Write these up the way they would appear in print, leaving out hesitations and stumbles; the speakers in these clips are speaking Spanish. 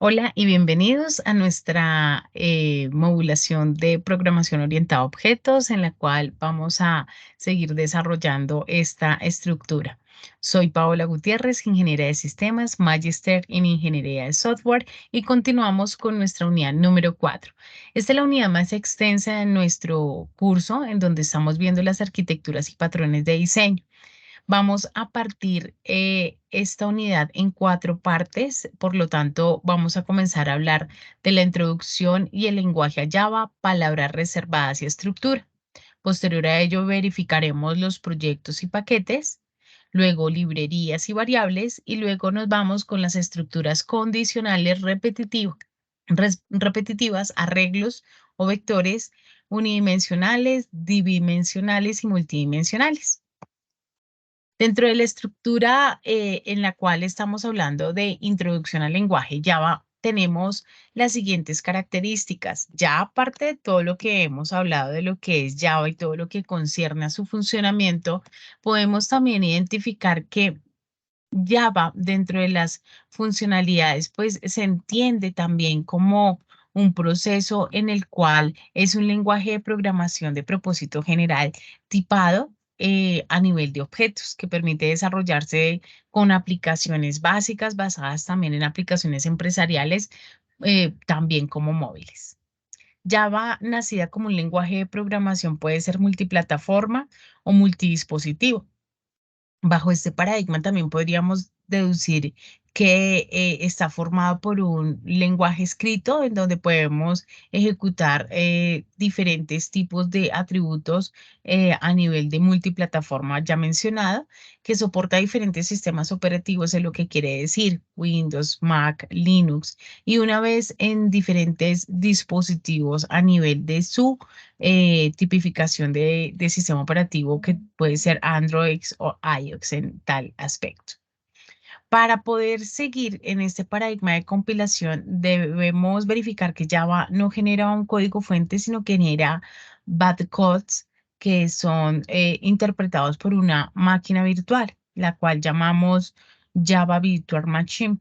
Hola y bienvenidos a nuestra modulación de programación orientada a objetos en la cual vamos a seguir desarrollando esta estructura. Soy Paola Gutiérrez, ingeniera de sistemas, magíster en ingeniería de software y continuamos con nuestra unidad número 4. Esta es la unidad más extensa de nuestro curso en donde estamos viendo las arquitecturas y patrones de diseño. Vamos a partir esta unidad en 4 partes, por lo tanto, vamos a comenzar a hablar de la introducción y el lenguaje a Java, palabras reservadas y estructura. Posterior a ello, verificaremos los proyectos y paquetes, luego librerías y variables, y luego nos vamos con las estructuras condicionales repetitivas, arreglos o vectores unidimensionales, bidimensionales y multidimensionales. Dentro de la estructura en la cual estamos hablando de introducción al lenguaje Java, tenemos las siguientes características. Ya aparte de todo lo que hemos hablado de lo que es Java y todo lo que concierne a su funcionamiento, podemos también identificar que Java dentro de las funcionalidades, pues se entiende también como un proceso en el cual es un lenguaje de programación de propósito general tipado a nivel de objetos que permite desarrollarse con aplicaciones básicas basadas también en aplicaciones empresariales, también como móviles. Java, nacida como un lenguaje de programación, puede ser multiplataforma o multidispositivo. Bajo este paradigma también podríamos deducir que está formado por un lenguaje escrito en donde podemos ejecutar diferentes tipos de atributos a nivel de multiplataforma ya mencionada, que soporta diferentes sistemas operativos, es lo que quiere decir Windows, Mac, Linux, y una vez en diferentes dispositivos a nivel de su tipificación de sistema operativo que puede ser Android o iOS en tal aspecto. Para poder seguir en este paradigma de compilación, debemos verificar que Java no genera un código fuente, sino que genera bytecodes que son interpretados por una máquina virtual, la cual llamamos Java Virtual Machine.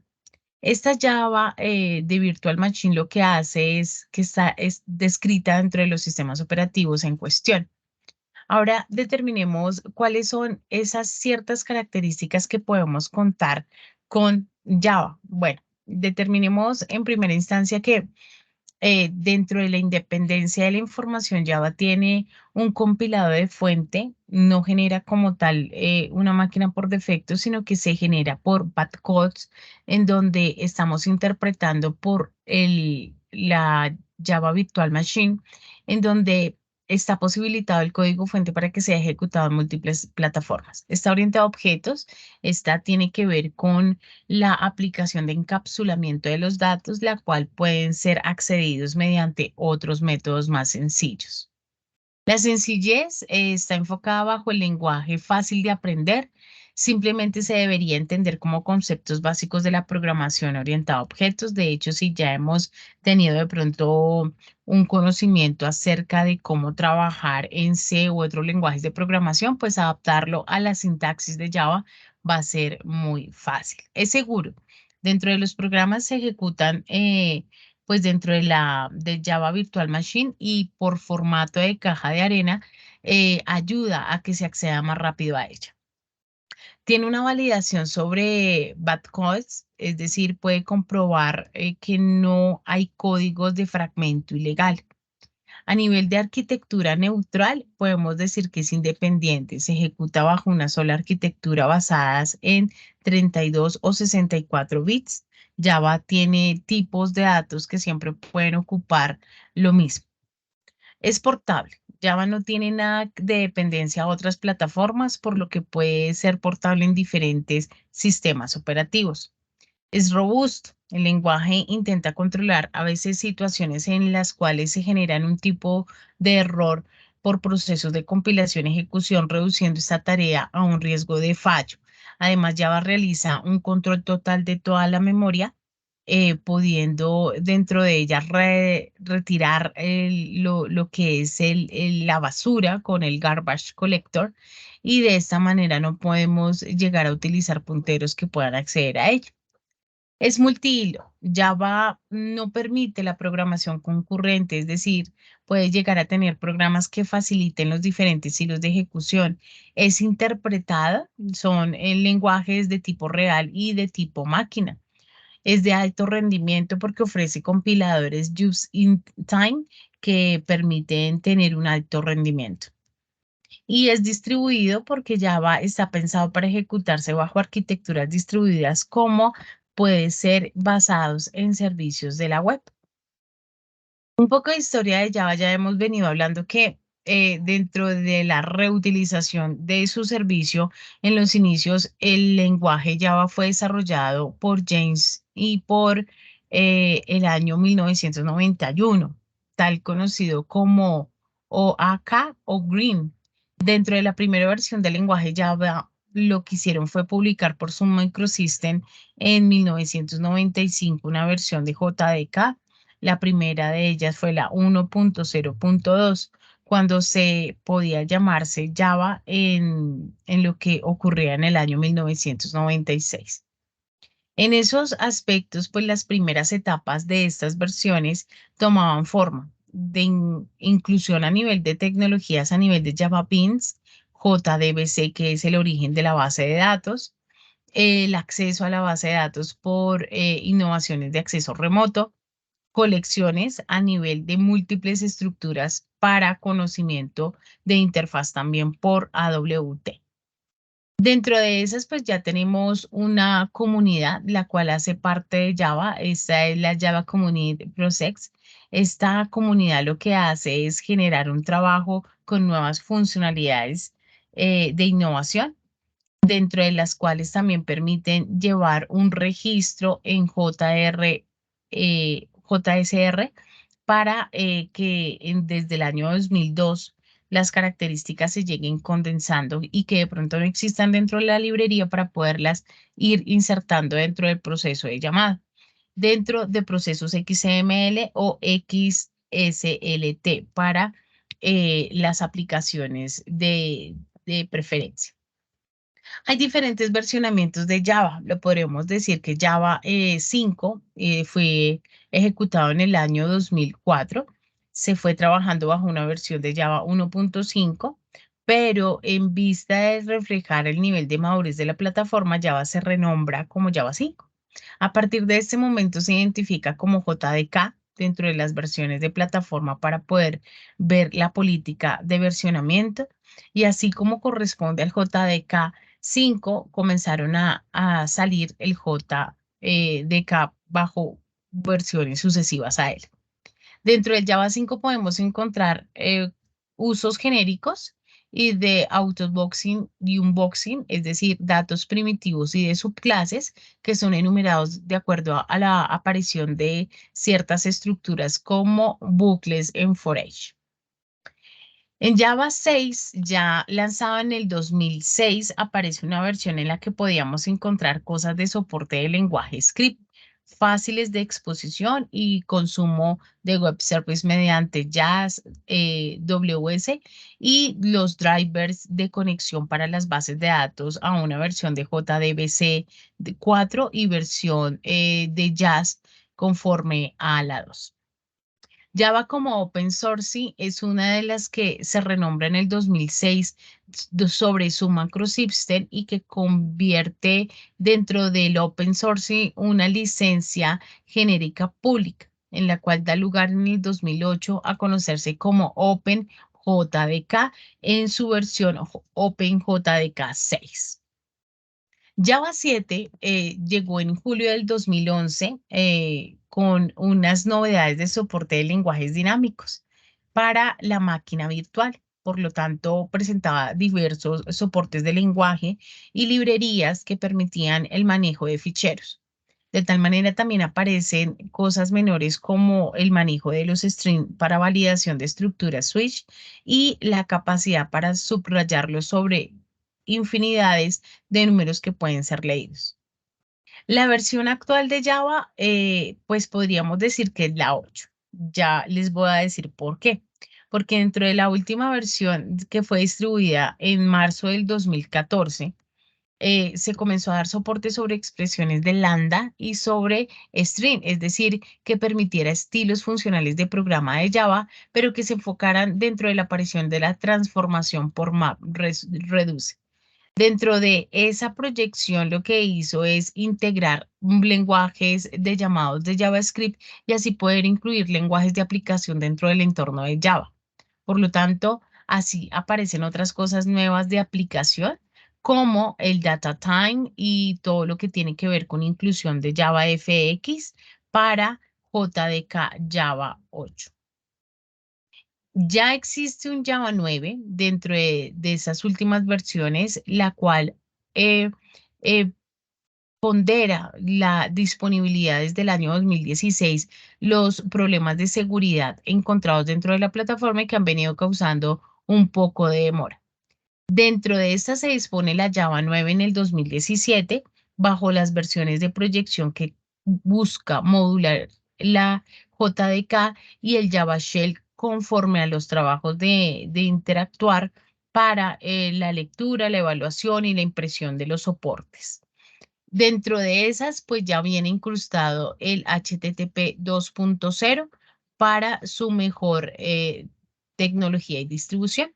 Esta Java de Virtual Machine lo que hace es que es descrita dentro de los sistemas operativos en cuestión. Ahora determinemos cuáles son esas ciertas características que podemos contar con Java. Bueno, determinemos en primera instancia que dentro de la independencia de la información, Java tiene un compilado de fuente, no genera como tal una máquina por defecto, sino que se genera por bytecodes, en donde estamos interpretando por la Java Virtual Machine, en donde está posibilitado el código fuente para que sea ejecutado en múltiples plataformas. Está orientado a objetos, esta tiene que ver con la aplicación de encapsulamiento de los datos, la cual pueden ser accedidos mediante otros métodos más sencillos. La sencillez está enfocada bajo el lenguaje fácil de aprender. Simplemente se debería entender como conceptos básicos de la programación orientada a objetos. De hecho, si ya hemos tenido de pronto un conocimiento acerca de cómo trabajar en C u otros lenguajes de programación, pues adaptarlo a la sintaxis de Java va a ser muy fácil. Es seguro. Dentro de los programas se ejecutan pues dentro de de Java Virtual Machine y por formato de caja de arena ayuda a que se acceda más rápido a ella. Tiene una validación sobre bytecodes, es decir, puede comprobar que no hay códigos de fragmento ilegal. A nivel de arquitectura neutral, podemos decir que es independiente, se ejecuta bajo una sola arquitectura basadas en 32 o 64 bits. Java tiene tipos de datos que siempre pueden ocupar lo mismo. Es portable. Java no tiene nada de dependencia a otras plataformas, por lo que puede ser portable en diferentes sistemas operativos. Es robusto. El lenguaje intenta controlar a veces situaciones en las cuales se generan un tipo de error por procesos de compilación y ejecución, reduciendo esta tarea a un riesgo de fallo. Además, Java realiza un control total de toda la memoria, pudiendo dentro de ella retirar lo que es la basura con el garbage collector y de esta manera no podemos llegar a utilizar punteros que puedan acceder a ella. Es multihilo. Java no permite la programación concurrente, es decir, puede llegar a tener programas que faciliten los diferentes hilos de ejecución. Es interpretada, son lenguajes de tipo real y de tipo máquina. Es de alto rendimiento porque ofrece compiladores just in time que permiten tener un alto rendimiento. Y es distribuido porque Java está pensado para ejecutarse bajo arquitecturas distribuidas como puede ser basados en servicios de la web. Un poco de historia de Java, ya hemos venido hablando que dentro de la reutilización de su servicio en los inicios, el lenguaje Java fue desarrollado por James y por el año 1991, tal conocido como OAK o Green. Dentro de la primera versión del lenguaje Java, lo que hicieron fue publicar por Sun Microsystem en 1995 una versión de JDK. La primera de ellas fue la 1.0.2, cuando se podía llamarse Java en lo que ocurría en el año 1996. En esos aspectos, pues las primeras etapas de estas versiones tomaban forma de inclusión a nivel de tecnologías, a nivel de Java Beans, JDBC, que es el origen de la base de datos, el acceso a la base de datos por innovaciones de acceso remoto, colecciones a nivel de múltiples estructuras para conocimiento de interfaz también por AWT. Dentro de esas, pues ya tenemos una comunidad, la cual hace parte de Java. Esta es la Java Community Projects. Esta comunidad lo que hace es generar un trabajo con nuevas funcionalidades de innovación, dentro de las cuales también permiten llevar un registro en JSR para que desde el año 2002 las características se lleguen condensando y que de pronto no existan dentro de la librería para poderlas ir insertando dentro del proceso de llamada, dentro de procesos XML o XSLT para las aplicaciones de preferencia. Hay diferentes versionamientos de Java. Lo podríamos decir que Java 5 fue ejecutado en el año 2004. Se fue trabajando bajo una versión de Java 1.5, pero en vista de reflejar el nivel de madurez de la plataforma, Java se renombra como Java 5. A partir de este momento se identifica como JDK dentro de las versiones de plataforma para poder ver la política de versionamiento, y así como corresponde al JDK 5 comenzaron a salir el JDK bajo versiones sucesivas a él. Dentro del Java 5 podemos encontrar usos genéricos y de autoboxing y unboxing, es decir, datos primitivos y de subclases que son enumerados de acuerdo a la aparición de ciertas estructuras como bucles en forage. En Java 6, ya lanzado en el 2006, aparece una versión en la que podíamos encontrar cosas de soporte de lenguaje script, fáciles de exposición y consumo de web service mediante JAS, WS y los drivers de conexión para las bases de datos a una versión de JDBC 4 y versión de JAS conforme a la 2. Java como open source es una de las que se renombra en el 2006 sobre su macrosystem y que convierte dentro del open source una licencia genérica pública, en la cual da lugar en el 2008 a conocerse como OpenJDK en su versión OpenJDK 6. Java 7 llegó en julio del 2011 con unas novedades de soporte de lenguajes dinámicos para la máquina virtual. Por lo tanto, presentaba diversos soportes de lenguaje y librerías que permitían el manejo de ficheros. De tal manera también aparecen cosas menores como el manejo de los strings para validación de estructuras switch y la capacidad para subrayarlos sobre infinidades de números que pueden ser leídos. La versión actual de Java, pues podríamos decir que es la 8. Ya les voy a decir por qué. Porque dentro de la última versión que fue distribuida en marzo del 2014, se comenzó a dar soporte sobre expresiones de lambda y sobre string, es decir, que permitiera estilos funcionales de programa de Java, pero que se enfocaran dentro de la aparición de la transformación por map reduce. Dentro de esa proyección, lo que hizo es integrar lenguajes de llamados de JavaScript y así poder incluir lenguajes de aplicación dentro del entorno de Java. Por lo tanto, así aparecen otras cosas nuevas de aplicación, como el data time y todo lo que tiene que ver con inclusión de JavaFX para JDK Java 8. Ya existe un Java 9 dentro de esas últimas versiones, la cual eh, eh, pondera la disponibilidad desde el año 2016, los problemas de seguridad encontrados dentro de la plataforma y que han venido causando un poco de demora. Dentro de esta se dispone la Java 9 en el 2017, bajo las versiones de proyección que busca modular la JDK y el Java Shell conforme a los trabajos de interactuar para la lectura, la evaluación y la impresión de los soportes. Dentro de esas, pues ya viene incrustado el HTTP 2.0 para su mejor tecnología y distribución.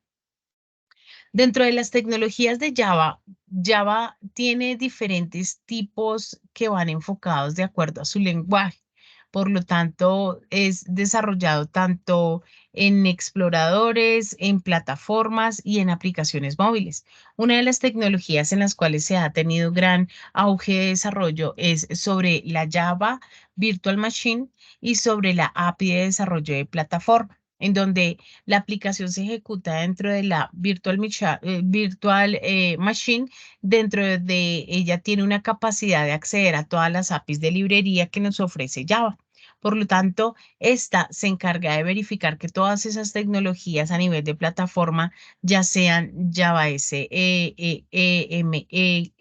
Dentro de las tecnologías de Java, Java tiene diferentes tipos que van enfocados de acuerdo a su lenguaje. Por lo tanto, es desarrollado tanto en exploradores, en plataformas y en aplicaciones móviles. Una de las tecnologías en las cuales se ha tenido gran auge de desarrollo es sobre la Java Virtual Machine y sobre la API de desarrollo de plataforma, en donde la aplicación se ejecuta dentro de la virtual machine. Dentro de ella tiene una capacidad de acceder a todas las APIs de librería que nos ofrece Java. Por lo tanto, esta se encarga de verificar que todas esas tecnologías a nivel de plataforma, ya sean Java SE, EME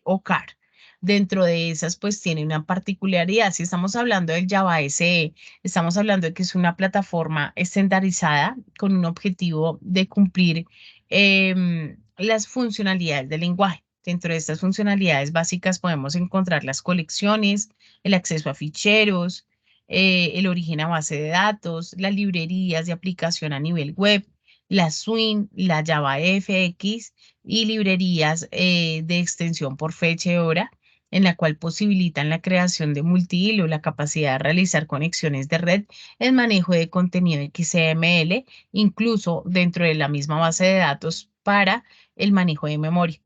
o CAR. Dentro de esas, pues tiene una particularidad. Si estamos hablando del Java SE, estamos hablando de que es una plataforma estandarizada con un objetivo de cumplir las funcionalidades del lenguaje. Dentro de estas funcionalidades básicas podemos encontrar las colecciones, el acceso a ficheros, el origen a base de datos, las librerías de aplicación a nivel web, la Swing, la JavaFX y librerías de extensión por fecha y hora, en la cual posibilitan la creación de multihilo, la capacidad de realizar conexiones de red, el manejo de contenido XML, incluso dentro de la misma base de datos para el manejo de memoria.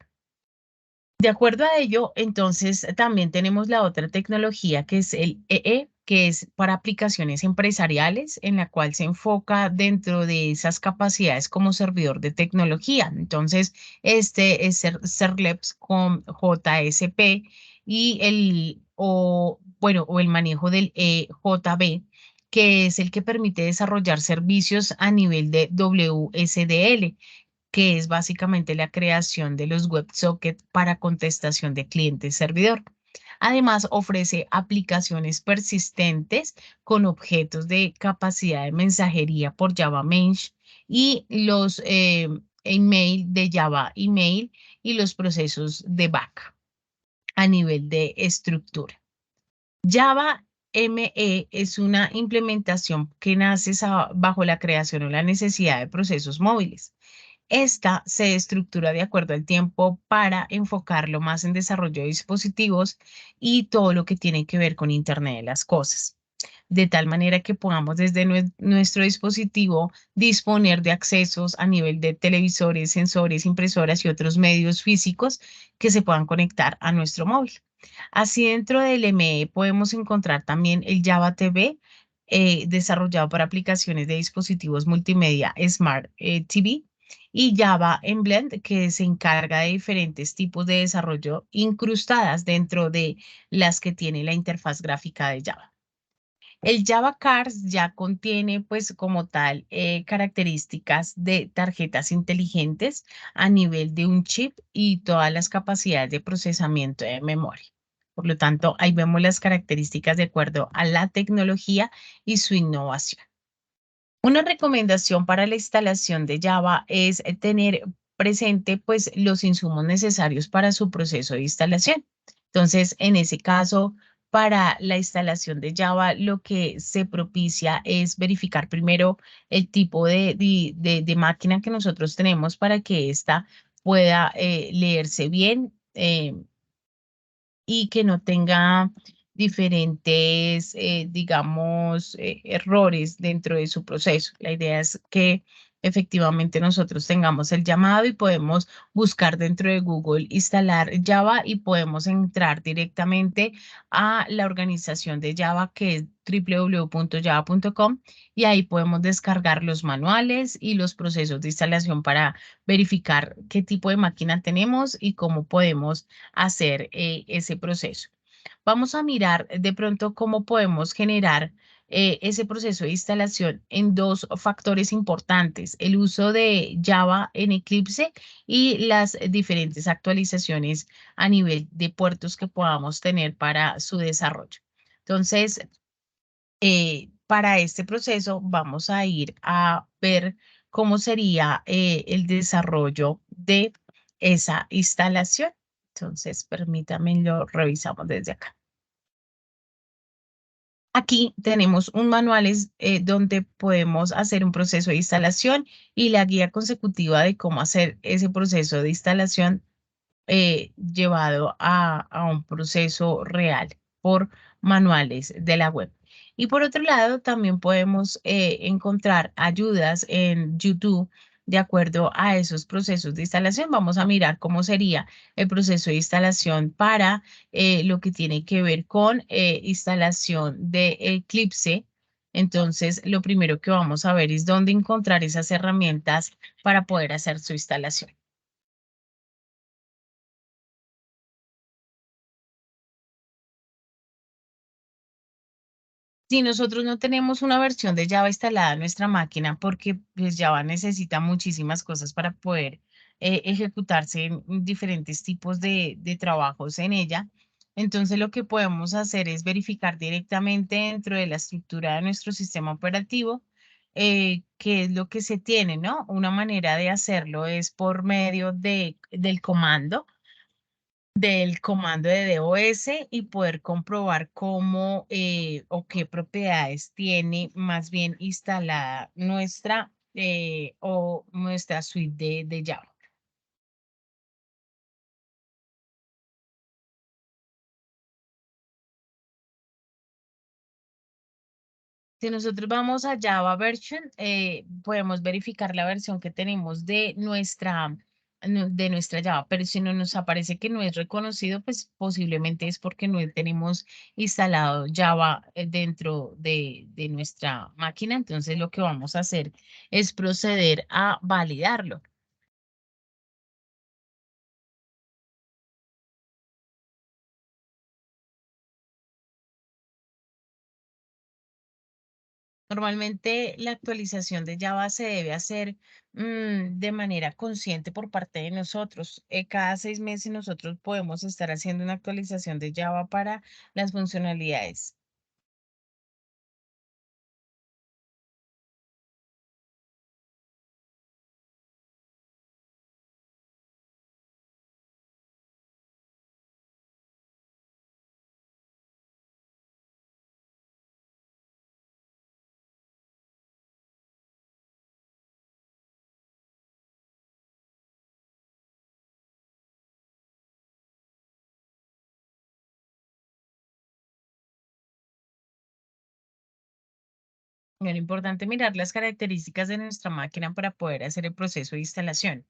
De acuerdo a ello, entonces también tenemos la otra tecnología que es el EE, que es para aplicaciones empresariales, en la cual se enfoca dentro de esas capacidades como servidor de tecnología. Entonces, este es Servleps con JSP y o el manejo del EJB, que es el que permite desarrollar servicios a nivel de WSDL, que es básicamente la creación de los WebSockets para contestación de cliente-servidor. Además, ofrece aplicaciones persistentes con objetos de capacidad de mensajería por Java Mesh y los email de Java Email y los procesos de back a nivel de estructura. Java ME es una implementación que nace bajo la creación o la necesidad de procesos móviles. Esta se estructura de acuerdo al tiempo para enfocarlo más en desarrollo de dispositivos y todo lo que tiene que ver con Internet de las cosas, de tal manera que podamos desde nuestro dispositivo disponer de accesos a nivel de televisores, sensores, impresoras y otros medios físicos que se puedan conectar a nuestro móvil. Así, dentro del ME podemos encontrar también el Java TV, desarrollado para aplicaciones de dispositivos multimedia Smart TV, y Java en Blend, que se encarga de diferentes tipos de desarrollo incrustadas dentro de las que tiene la interfaz gráfica de Java. El Java Cars ya contiene, pues, como tal, características de tarjetas inteligentes a nivel de un chip y todas las capacidades de procesamiento de memoria. Por lo tanto, ahí vemos las características de acuerdo a la tecnología y su innovación. Una recomendación para la instalación de Java es tener presente pues los insumos necesarios para su proceso de instalación. Entonces, en ese caso, para la instalación de Java, lo que se propicia es verificar primero el tipo de máquina que nosotros tenemos para que ésta pueda leerse bien. Y que no tenga diferentes, digamos, errores dentro de su proceso. La idea es que efectivamente nosotros tengamos el llamado y podemos buscar dentro de Google, instalar Java y podemos entrar directamente a la organización de Java que es www.java.com y ahí podemos descargar los manuales y los procesos de instalación para verificar qué tipo de máquina tenemos y cómo podemos hacer ese proceso. Vamos a mirar de pronto cómo podemos generar ese proceso de instalación en dos factores importantes, el uso de Java en Eclipse y las diferentes actualizaciones a nivel de puertos que podamos tener para su desarrollo. Entonces, para este proceso vamos a ir a ver cómo sería el desarrollo de esa instalación. Entonces, permítanme, lo revisamos desde acá. Aquí tenemos un manual donde podemos hacer un proceso de instalación y la guía consecutiva de cómo hacer ese proceso de instalación llevado a un proceso real por manuales de la web. Y por otro lado, también podemos encontrar ayudas en YouTube de acuerdo a esos procesos de instalación. Vamos a mirar cómo sería el proceso de instalación para lo que tiene que ver con instalación de Eclipse. Entonces, lo primero que vamos a ver es dónde encontrar esas herramientas para poder hacer su instalación. Si nosotros no tenemos una versión de Java instalada en nuestra máquina, porque pues, Java necesita muchísimas cosas para poder ejecutarse en diferentes tipos de trabajos en ella, entonces lo que podemos hacer es verificar directamente dentro de la estructura de nuestro sistema operativo qué es lo que se tiene, ¿no? Una manera de hacerlo es por medio del comando de DOS y poder comprobar cómo o qué propiedades tiene más bien instalada nuestra o nuestra suite de Java. Si nosotros vamos a Java version, podemos verificar la versión que tenemos de nuestra Java, pero si no nos aparece que no es reconocido, pues posiblemente es porque no tenemos instalado Java dentro de nuestra máquina. Entonces lo que vamos a hacer es proceder a validarlo. Normalmente la actualización de Java se debe hacer de manera consciente por parte de nosotros. Cada 6 meses nosotros podemos estar haciendo una actualización de Java para las funcionalidades. Bien, importante mirar las características de nuestra máquina para poder hacer el proceso de instalación.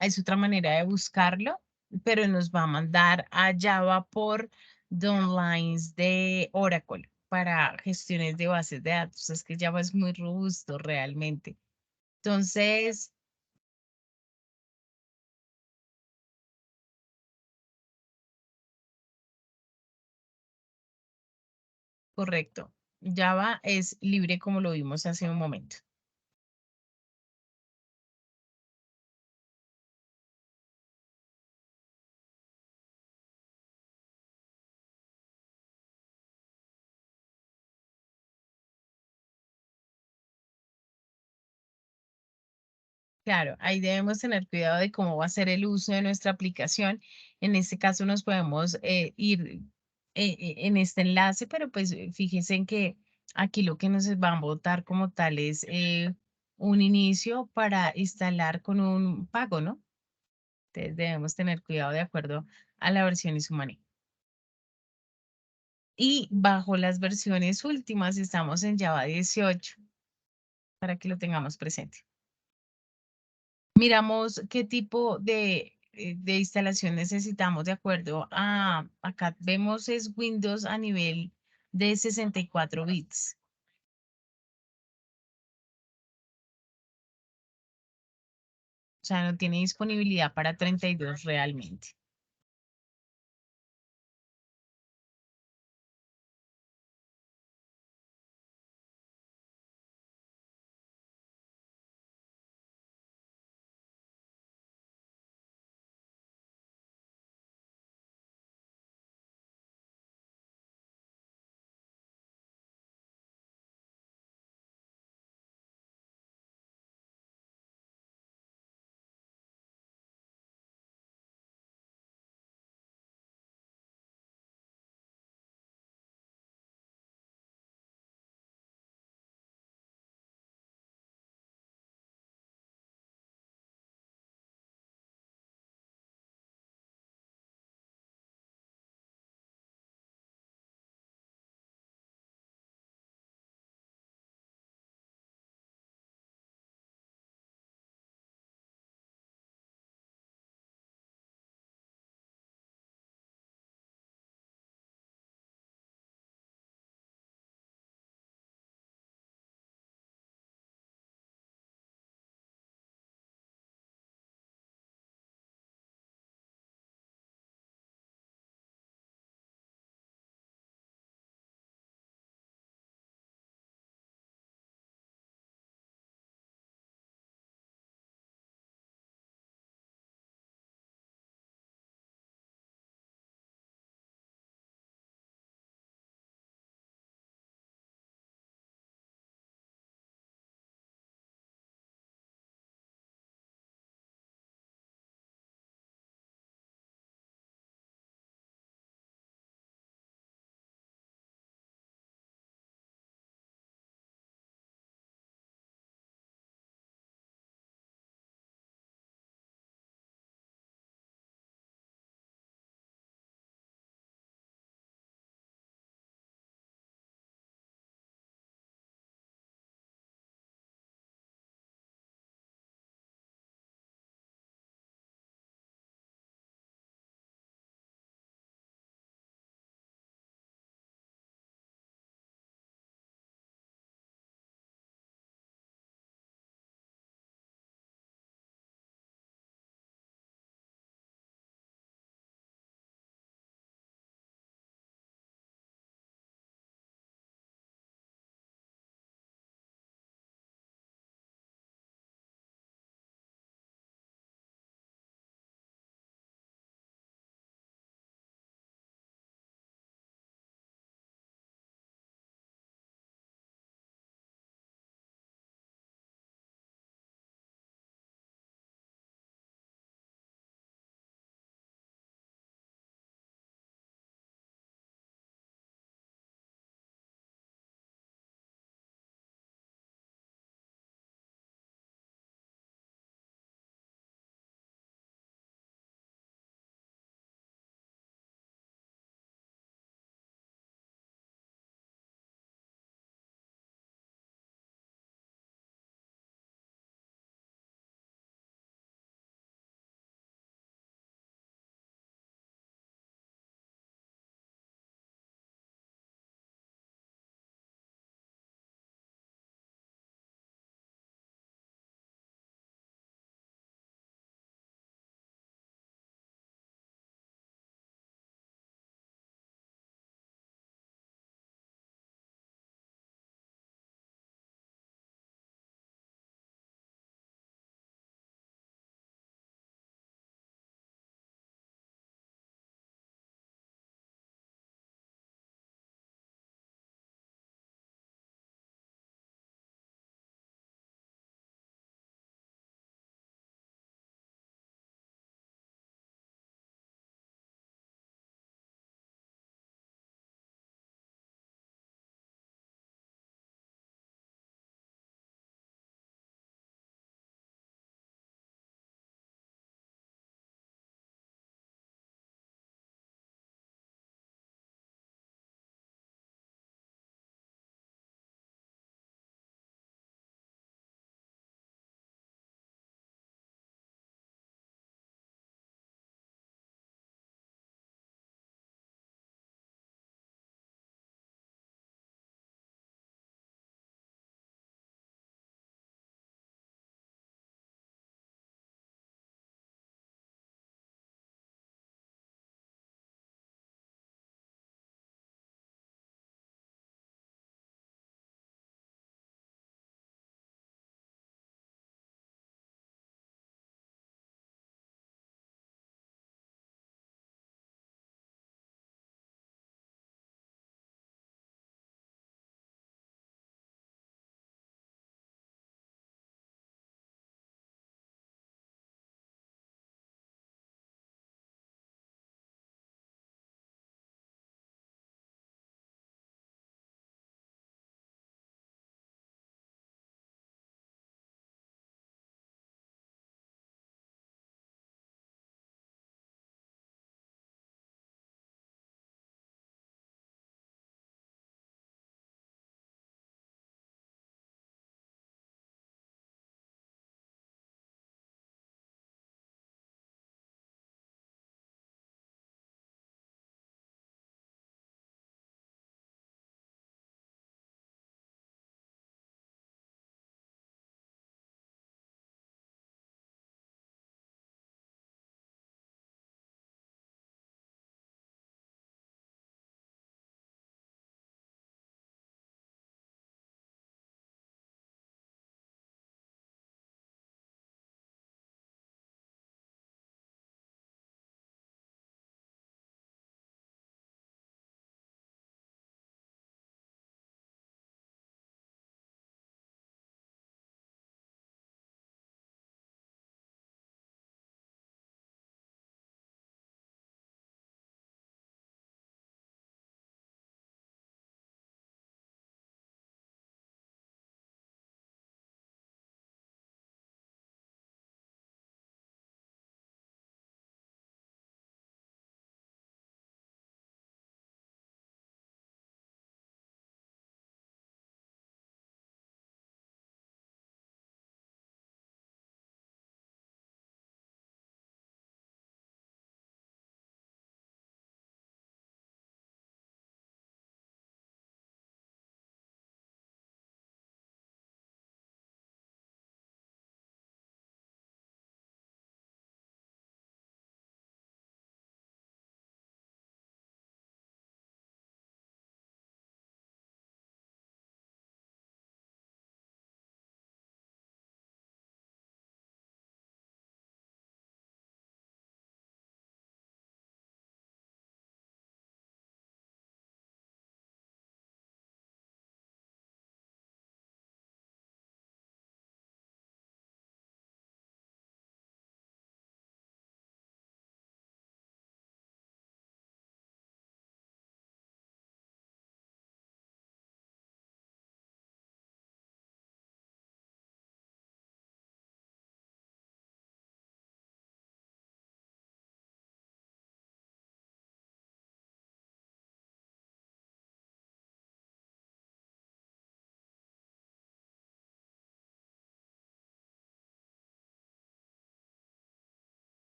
Es otra manera de buscarlo, pero nos va a mandar a Java por downlines de Oracle para gestiones de bases de datos. Es que Java es muy robusto realmente. Entonces, correcto. Java es libre como lo vimos hace un momento. Claro, ahí debemos tener cuidado de cómo va a ser el uso de nuestra aplicación. En este caso nos podemos ir en este enlace, pero pues fíjense en que aquí lo que nos va a botar como tal es un inicio para instalar con un pago, ¿no? Entonces debemos tener cuidado de acuerdo a la versión y su manejo. Y bajo las versiones últimas estamos en Java 18 para que lo tengamos presente. Miramos qué tipo de instalación necesitamos de acuerdo a, acá vemos es Windows a nivel de 64 bits, o sea, no tiene disponibilidad para 32 realmente.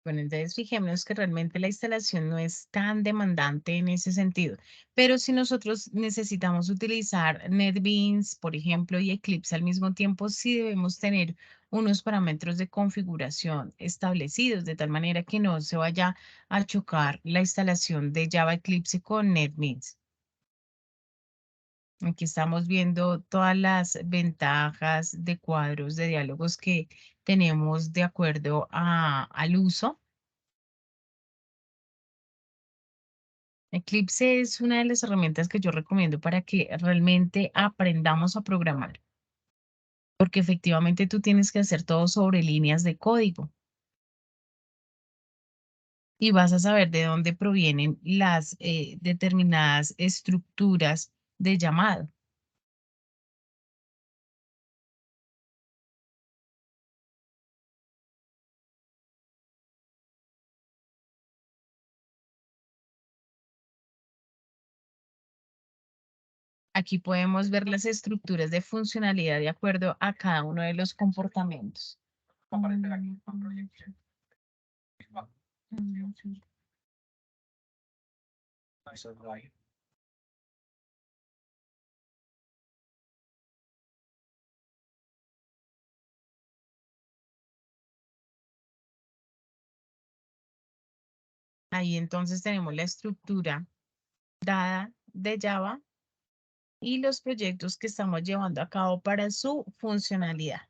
Bueno, entonces fijémonos que realmente la instalación no es tan demandante en ese sentido, pero si nosotros necesitamos utilizar NetBeans, por ejemplo, y Eclipse al mismo tiempo, sí debemos tener unos parámetros de configuración establecidos de tal manera que no se vaya a chocar la instalación de Java Eclipse con NetBeans. Aquí estamos viendo todas las ventajas de cuadros de diálogos que tenemos de acuerdo al uso. Eclipse es una de las herramientas que yo recomiendo para que realmente aprendamos a programar, porque efectivamente tú tienes que hacer todo sobre líneas de código y vas a saber de dónde provienen las determinadas estructuras de llamado. Aquí podemos ver las estructuras de funcionalidad de acuerdo a cada uno de los comportamientos. Ahí entonces tenemos la estructura dada de Java y los proyectos que estamos llevando a cabo para su funcionalidad.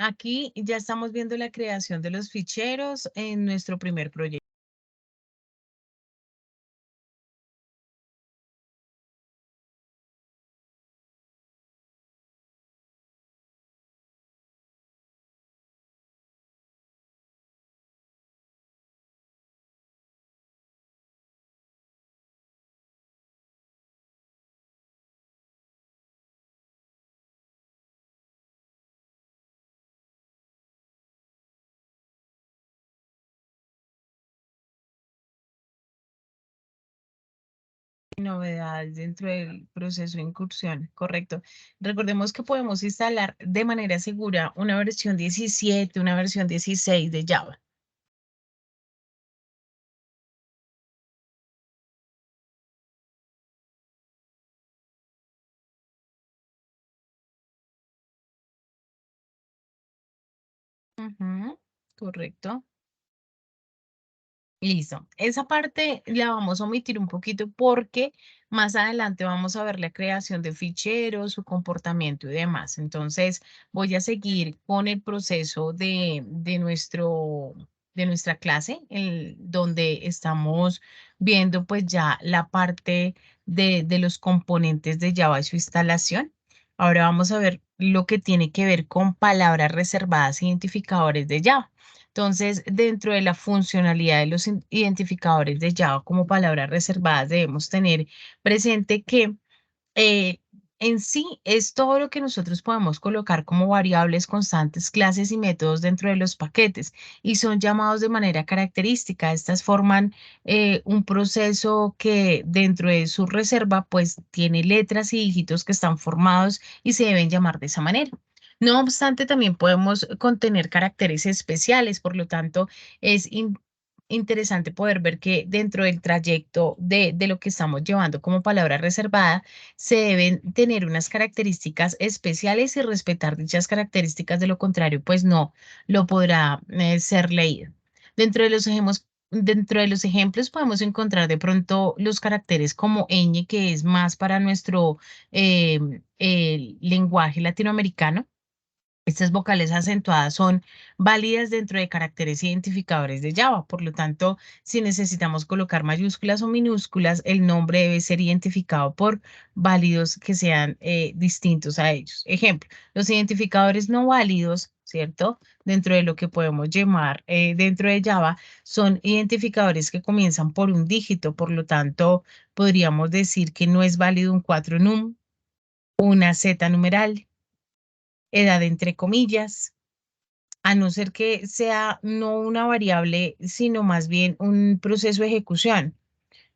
Aquí ya estamos viendo la creación de los ficheros en nuestro primer proyecto. Novedades dentro del proceso de incursión, correcto. Recordemos que podemos instalar de manera segura una versión 17, una versión 16 de Java. Ujú, correcto. Listo. Esa parte la vamos a omitir un poquito porque más adelante vamos a ver la creación de ficheros, su comportamiento y demás. Entonces, voy a seguir con el proceso de nuestra clase, donde estamos viendo pues ya la parte de los componentes de Java y su instalación. Ahora vamos a ver lo que tiene que ver con palabras reservadas e identificadores de Java. Entonces, dentro de la funcionalidad de los identificadores de Java como palabras reservadas, debemos tener presente que eh, en sí es todo lo que nosotros podemos colocar como variables constantes, clases y métodos dentro de los paquetes y son llamados de manera característica. Estas forman un proceso que dentro de su reserva pues tiene letras y dígitos que están formados y se deben llamar de esa manera. No obstante, también podemos contener caracteres especiales, por lo tanto, es interesante poder ver que dentro del trayecto de lo que estamos llevando como palabra reservada, se deben tener unas características especiales y respetar dichas características, de lo contrario, pues no lo podrá ser leído. Dentro de los ejemplos podemos encontrar de pronto los caracteres como ñ, que es más para nuestro lenguaje latinoamericano. Estas vocales acentuadas son válidas dentro de caracteres identificadores de Java. Por lo tanto, si necesitamos colocar mayúsculas o minúsculas, el nombre debe ser identificado por válidos que sean distintos a ellos. Ejemplo, los identificadores no válidos, ¿cierto? Dentro de lo que podemos llamar dentro de Java, son identificadores que comienzan por un dígito. Por lo tanto, podríamos decir que no es válido un 4 num, una z numeral, edad entre comillas, a no ser que sea no una variable, sino más bien un proceso de ejecución.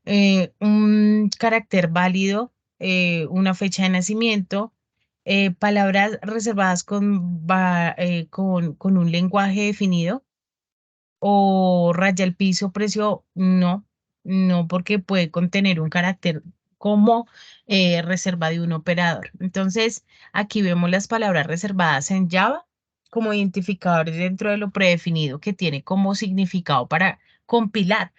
un carácter válido, una fecha de nacimiento, palabras reservadas con un lenguaje definido o raya el piso, precio, no, no, porque puede contener un carácter como reserva de un operador. Entonces, aquí vemos las palabras reservadas en Java como identificadores dentro de lo predefinido que tiene como significado para compilar.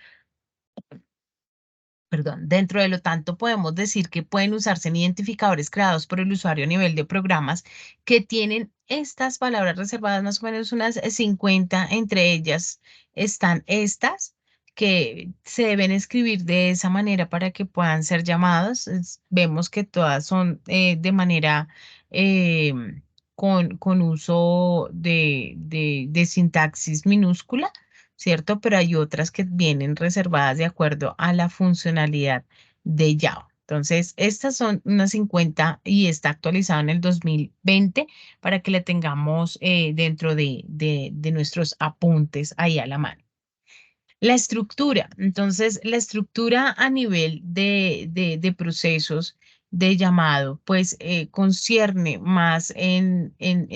Perdón, dentro de lo tanto podemos decir que pueden usarse en identificadores creados por el usuario a nivel de programas que tienen estas palabras reservadas, más o menos unas 50, entre ellas están estas que se deben escribir de esa manera para que puedan ser llamados. Vemos que todas son de manera eh, con uso de sintaxis minúscula, ¿cierto? Pero hay otras que vienen reservadas de acuerdo a la funcionalidad de Java. Entonces, estas son unas 50 y está actualizado en el 2020 para que la tengamos dentro de nuestros apuntes ahí a la mano. La estructura, entonces la estructura a nivel de procesos de llamado, pues concierne más en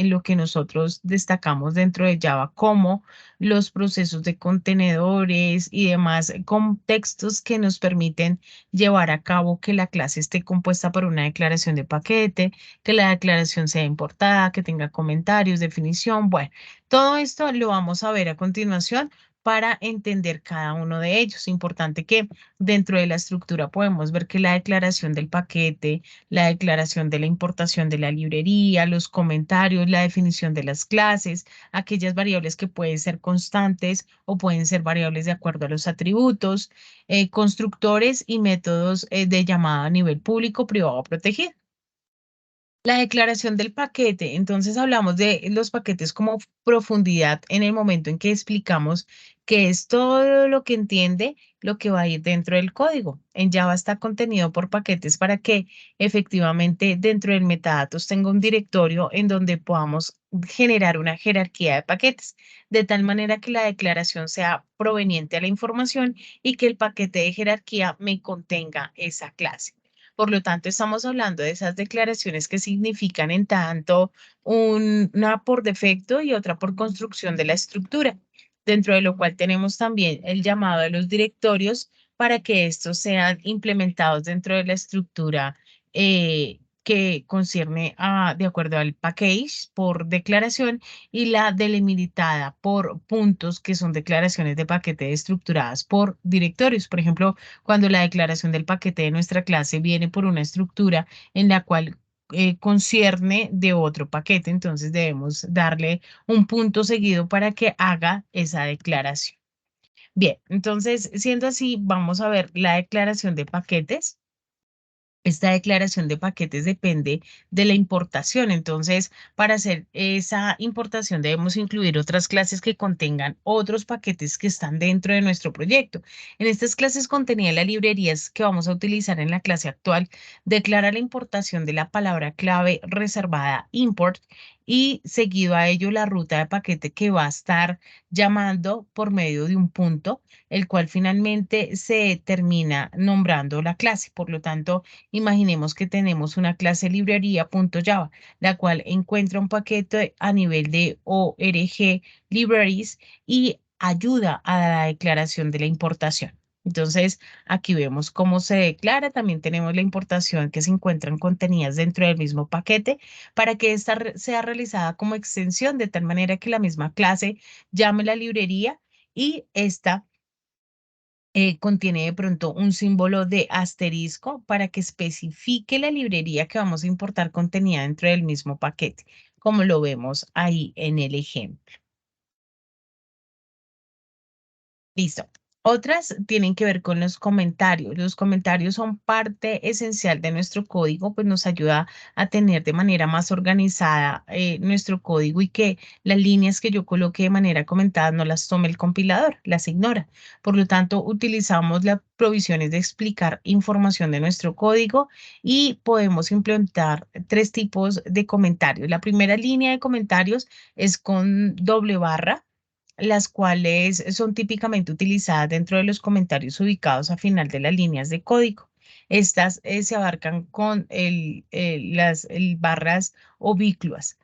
lo que nosotros destacamos dentro de Java, como los procesos de contenedores y demás contextos que nos permiten llevar a cabo que la clase esté compuesta por una declaración de paquete, que la declaración sea importada, que tenga comentarios, definición. Bueno, todo esto lo vamos a ver a continuación para entender cada uno de ellos. Importante que dentro de la estructura podemos ver que la declaración del paquete, la declaración de la importación de la librería, los comentarios, la definición de las clases, aquellas variables que pueden ser constantes o pueden ser variables de acuerdo a los atributos, constructores y métodos de llamada a nivel público, privado o protegido. La declaración del paquete, entonces hablamos de los paquetes como profundidad en el momento en que explicamos que es todo lo que entiende lo que va a ir dentro del código. En Java está contenido por paquetes para que efectivamente dentro del metadatos tenga un directorio en donde podamos generar una jerarquía de paquetes, de tal manera que la declaración sea proveniente a la información y que el paquete de jerarquía me contenga esa clase. Por lo tanto, estamos hablando de esas declaraciones que significan en tanto una por defecto y otra por construcción de la estructura, dentro de lo cual tenemos también el llamado de los directorios para que estos sean implementados dentro de la estructura que concierne de acuerdo al package por declaración y la delimitada por puntos que son declaraciones de paquete estructuradas por directorios. Por ejemplo, cuando la declaración del paquete de nuestra clase viene por una estructura en la cual concierne de otro paquete, entonces debemos darle un punto seguido para que haga esa declaración. Bien, entonces, siendo así, vamos a ver la declaración de paquetes. Esta declaración de paquetes depende de la importación. Entonces, para hacer esa importación debemos incluir otras clases que contengan otros paquetes que están dentro de nuestro proyecto. En estas clases contenía las librerías que vamos a utilizar en la clase actual. Declara la importación de la palabra clave reservada import y seguido a ello la ruta de paquete que va a estar llamando por medio de un punto, el cual finalmente se termina nombrando la clase. Por lo tanto, imaginemos que tenemos una clase librería.java, la cual encuentra un paquete a nivel de ORG libraries y ayuda a la declaración de la importación. Entonces, aquí vemos cómo se declara. También tenemos la importación que se encuentran contenidas dentro del mismo paquete para que esta sea realizada como extensión de tal manera que la misma clase llame la librería y esta contiene de pronto un símbolo de asterisco para que especifique la librería que vamos a importar contenida dentro del mismo paquete, como lo vemos ahí en el ejemplo. Listo. Otras tienen que ver con los comentarios. Los comentarios son parte esencial de nuestro código, pues nos ayuda a tener de manera más organizada nuestro código y que las líneas que yo coloque de manera comentada no las tome el compilador, las ignora. Por lo tanto, utilizamos las provisiones de explicar información de nuestro código y podemos implementar tres tipos de comentarios. La primera línea de comentarios es con doble barra las cuales son típicamente utilizadas dentro de los comentarios ubicados a final de las líneas de código. Estas se abarcan con las barras oblicuas.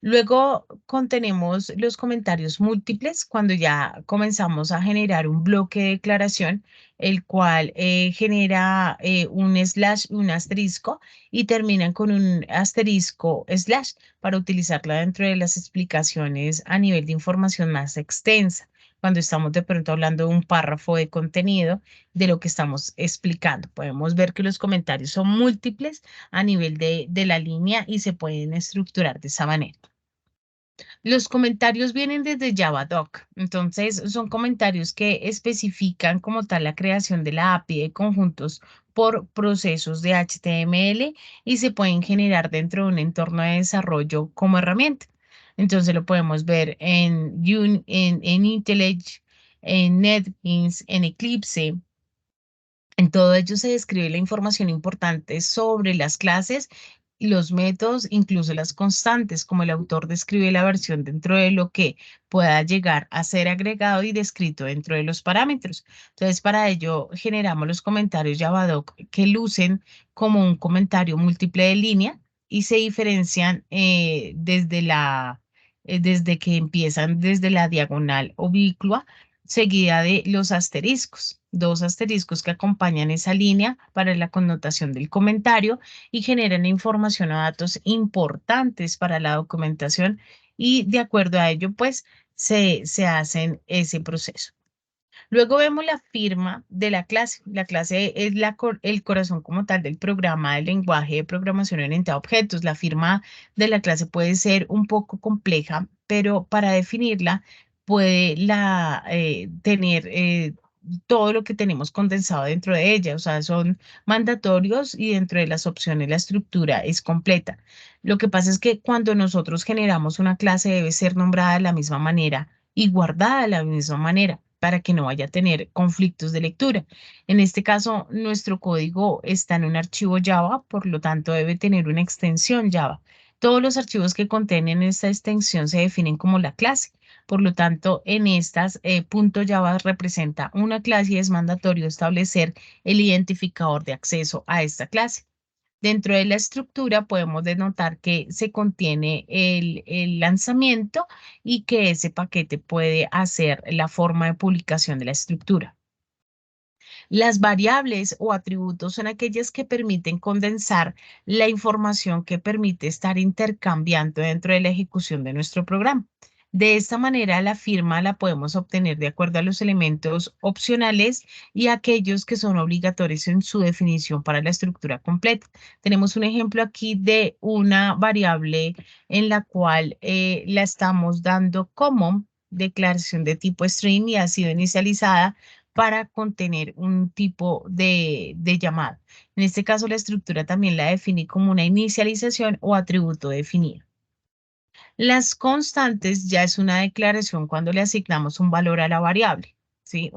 Luego contenemos los comentarios múltiples cuando ya comenzamos a generar un bloque de declaración, el cual genera un slash, un asterisco y terminan con un asterisco slash para utilizarla dentro de las explicaciones a nivel de información más extensa. Cuando estamos de pronto hablando de un párrafo de contenido de lo que estamos explicando, podemos ver que los comentarios son múltiples a nivel de la línea y se pueden estructurar de esa manera. Los comentarios vienen desde Javadoc, entonces son comentarios que especifican como tal la creación de la API de conjuntos por procesos de HTML y se pueden generar dentro de un entorno de desarrollo como herramienta. Entonces lo podemos ver en IntelliJ, en NetBeans, en Eclipse. En todo ello se describe la información importante sobre las clases, los métodos, incluso las constantes, como el autor describe la versión dentro de lo que pueda llegar a ser agregado y descrito dentro de los parámetros. Entonces, para ello generamos los comentarios Javadoc que lucen como un comentario múltiple de línea y se diferencian desde que empiezan desde la diagonal oblicua seguida de los asteriscos, dos asteriscos que acompañan esa línea para la connotación del comentario y generan información o datos importantes para la documentación y de acuerdo a ello, pues se hacen ese proceso. Luego vemos la firma de la clase. La clase es el corazón como tal del programa del lenguaje de programación orientada a objetos. La firma de la clase puede ser un poco compleja, pero para definirla puede tener todo lo que tenemos condensado dentro de ella. O sea, son mandatorios y dentro de las opciones la estructura es completa. Lo que pasa es que cuando nosotros generamos una clase debe ser nombrada de la misma manera y guardada de la misma manera para que no vaya a tener conflictos de lectura. En este caso, nuestro código está en un archivo Java, por lo tanto debe tener una extensión Java. Todos los archivos que contienen esta extensión se definen como la clase. Por lo tanto, en estas, .java representa una clase y es mandatorio establecer el identificador de acceso a esta clase. Dentro de la estructura podemos denotar que se contiene el lanzamiento y que ese paquete puede hacer la forma de publicación de la estructura. Las variables o atributos son aquellas que permiten condensar la información que permite estar intercambiando dentro de la ejecución de nuestro programa. De esta manera, la firma la podemos obtener de acuerdo a los elementos opcionales y aquellos que son obligatorios en su definición para la estructura completa. Tenemos un ejemplo aquí de una variable en la cual la estamos dando como declaración de tipo string y ha sido inicializada para contener un tipo de llamado. En este caso, la estructura también la definí como una inicialización o atributo definido. Las constantes ya es una declaración cuando le asignamos un valor a la variable, ¿sí?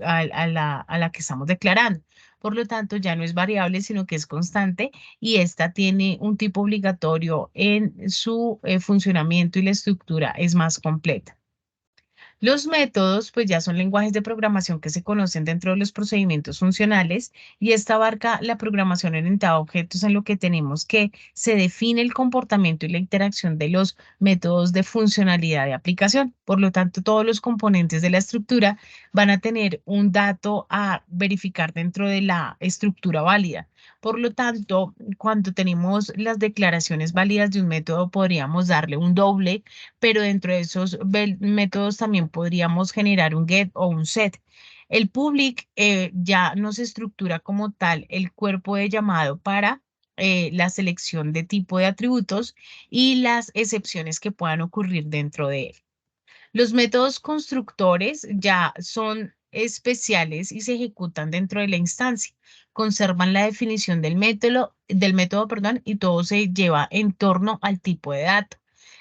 A la que estamos declarando. Por lo tanto, ya no es variable, sino que es constante y esta tiene un tipo obligatorio en su funcionamiento y la estructura es más completa. Los métodos, pues ya son lenguajes de programación que se conocen dentro de los procedimientos funcionales y esta abarca la programación orientada a objetos en lo que tenemos que se define el comportamiento y la interacción de los métodos de funcionalidad de aplicación. Por lo tanto, todos los componentes de la estructura van a tener un dato a verificar dentro de la estructura válida. Por lo tanto, cuando tenemos las declaraciones válidas de un método, podríamos darle un doble pero dentro de esos métodos también podríamos generar un get o un set. El public ya nos estructura como tal el cuerpo de llamado para la selección de tipo de atributos y las excepciones que puedan ocurrir dentro de él. Los métodos constructores ya son especiales y se ejecutan dentro de la instancia. Conservan la definición del método, perdón, y todo se lleva en torno al tipo de dato.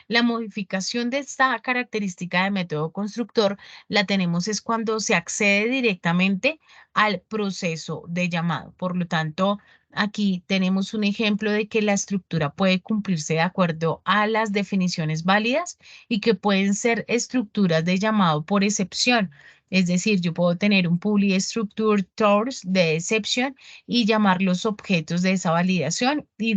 La modificación de esta característica de método constructor la tenemos es cuando se accede directamente al proceso de llamado. Por lo tanto, Aquí tenemos un ejemplo de que la estructura puede cumplirse de acuerdo a las definiciones válidas y que pueden ser estructuras de llamado por excepción. Es decir, yo puedo tener un public structure tours de exception y llamar los objetos de esa validación y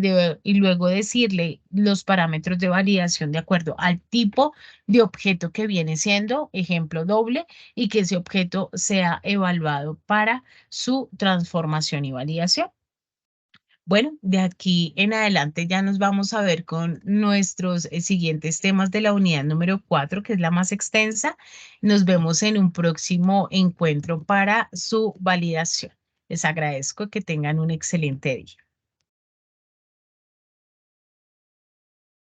luego decirle los parámetros de validación de acuerdo al tipo de objeto que viene siendo, ejemplo doble, y que ese objeto sea evaluado para su transformación y validación. Bueno, de aquí en adelante ya nos vamos a ver con nuestros siguientes temas de la unidad número 4, que es la más extensa. Nos vemos en un próximo encuentro para su validación. Les agradezco que tengan un excelente día.